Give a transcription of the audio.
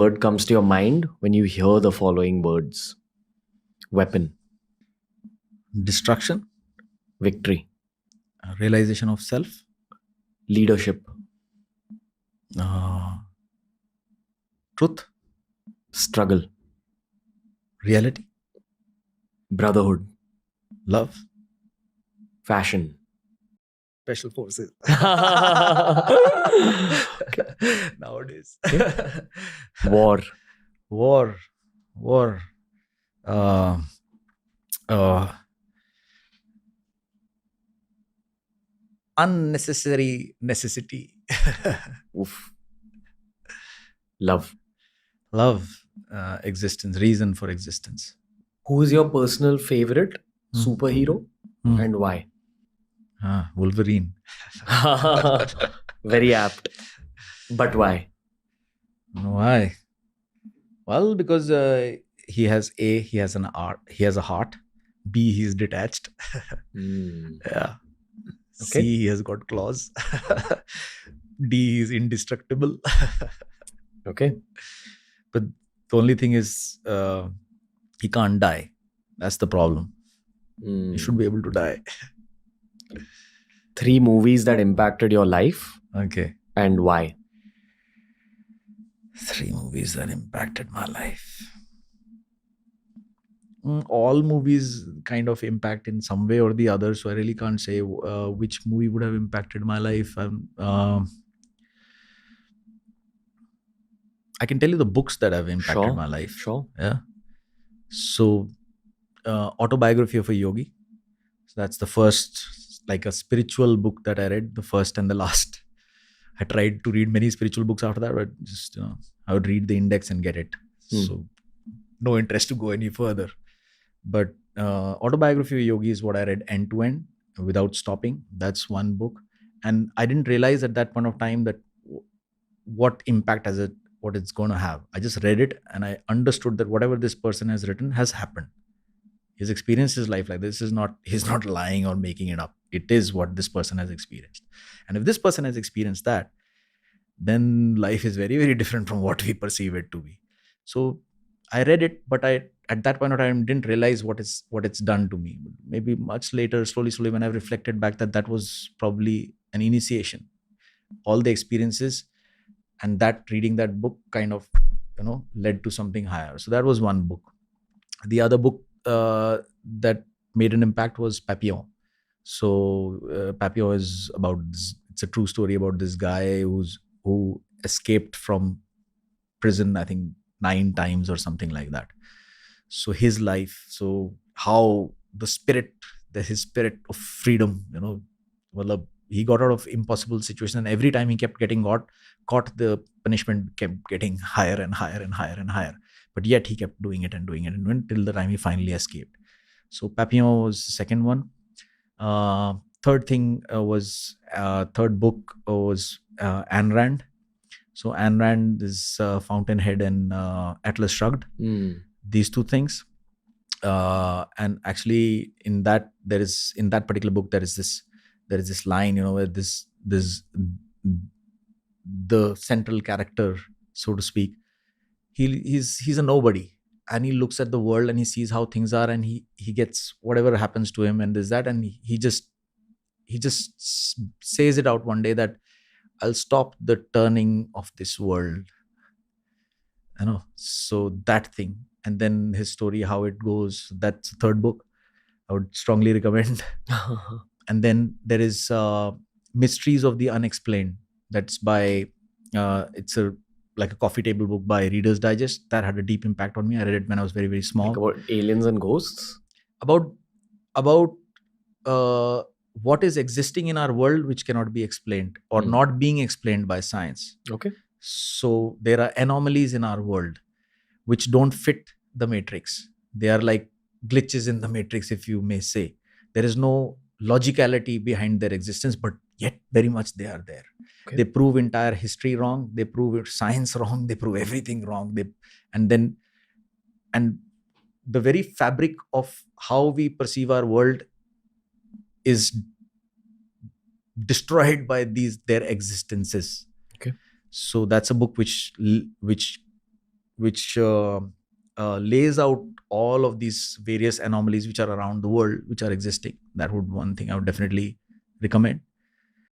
Word comes to your mind when you hear the following words: weapon, Destruction, victory, realization of self, leadership, truth, struggle, reality, brotherhood, love, fashion. special forces. Nowadays. War, War. Unnecessary necessity. oof. Love. Love, existence, reason for existence. Who is your personal favorite superhero and why? Wolverine. Very apt. But why? Why? Well, because he has a heart. B, he's detached. Yeah. Okay. C, he has got claws. D, he's indestructible. Okay. But the only thing is, he can't die. That's the problem. He should be able to die. 3 movies that impacted your life Okay. and why? 3 movies that impacted my life. All movies kind of impact in some way or the other, so I really can't say which movie would have impacted my life. I can tell you the books that have impacted my life. Sure. Yeah. So, Autobiography of a Yogi. So that's the first, like a spiritual book that I read, the first and the last. I tried to read many spiritual books after that, but just I would read the index and get it. So no interest to go any further. But Autobiography of a Yogi is what I read end to end without stopping. That's one book. And I didn't realize at that point of time that what impact what it's going to have. I just read it and I understood that whatever this person has written has happened. He's experienced his life like this. He's not lying or making it up. It is what this person has experienced. And if this person has experienced that, then life is very, very different from what we perceive it to be. So I read it, but I, at that point of time, didn't realize what it's done to me. Maybe much later, slowly, when I reflected back, that was probably an initiation. All the experiences and that reading that book kind of, led to something higher. So that was one book. The other book that made an impact was Papillon. So Papillon is about it's a true story about this guy who escaped from prison, I think 9 times or something like that. So his life, so how his spirit of freedom, well, he got out of impossible situation, and every time he kept getting caught, the punishment kept getting higher and higher and higher and higher. But yet he kept doing it and doing it, and went till the time he finally escaped. So Papillon was the second one. Third book was Ayn Rand. So Ayn Rand is Fountainhead and Atlas Shrugged. These 2 things. And actually in that particular book, there is this line, where the central character, so to speak, he's a nobody, and he looks at the world and he sees how things are, and he gets whatever happens to him and this that, and he just says it out one day that I'll stop the turning of this world, so that thing. And then his story, how it goes, that's the third book I would strongly recommend. And then there is Mysteries of the Unexplained. That's by it's like a coffee table book by Reader's Digest. That had a deep impact on me. I read it when I was very, very small. Like about aliens and ghosts? About what is existing in our world which cannot be explained or not being explained by science. Okay. So there are anomalies in our world which don't fit the matrix. They are like glitches in the matrix, if you may say. There is no logicality behind their existence, but yet very much they are there. Okay. They prove entire history wrong. They prove science wrong. They prove everything wrong. And the very fabric of how we perceive our world is destroyed by their existences. Okay. So that's a book which which lays out all of these various anomalies which are around the world, which are existing. That would one thing I would definitely recommend.